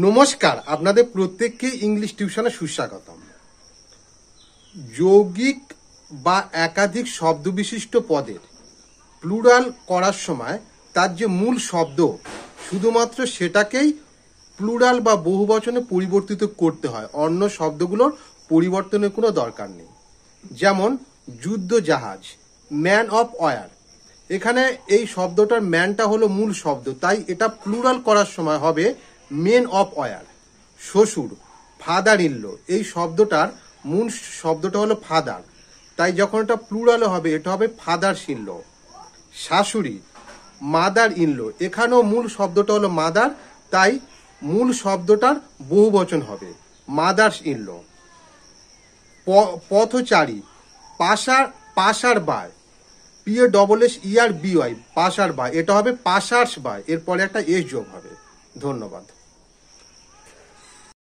নমস্কার, আপনাদের প্রত্যেককে ইংলিশ টিউশনে সুস্বাগতম। যৌগিক বা একাধিক শব্দ বিশিষ্ট পদের প্লুরাল করার সময় তার যে মূল শব্দ শুধুমাত্র সেটাকেই প্লুরাল বা বহুবচনে পরিবর্তিত করতে হয়, অন্য শব্দগুলোর পরিবর্তনের কোনো দরকার নেই। যেমন যুদ্ধ জাহাজ, ম্যান অফ ওয়ার, এখানে এই শব্দটার ম্যানটা হলো মূল শব্দ, তাই এটা প্লুরাল করার সময় হবে মেন অফ ওয়ার। শ্বশুর, ফাদার ইনলো, এই শব্দটার মূল শব্দটা হলো ফাদার, তাই যখন এটা প্লুরালে হবে এটা হবে ফাদার্স ইনলো। শাশুড়ি, মাদার ইনলো, এখানেও মূল শব্দটা হলো মাদার, তাই মূল শব্দটার বহুবচন হবে মাদার্স ইনলো। পথচারী, পাসার বাই, PASSERBY, পাসার বাই, এটা হবে পাসার্স বাই, এরপরে একটা এস যোগ হবে। ধন্যবাদ।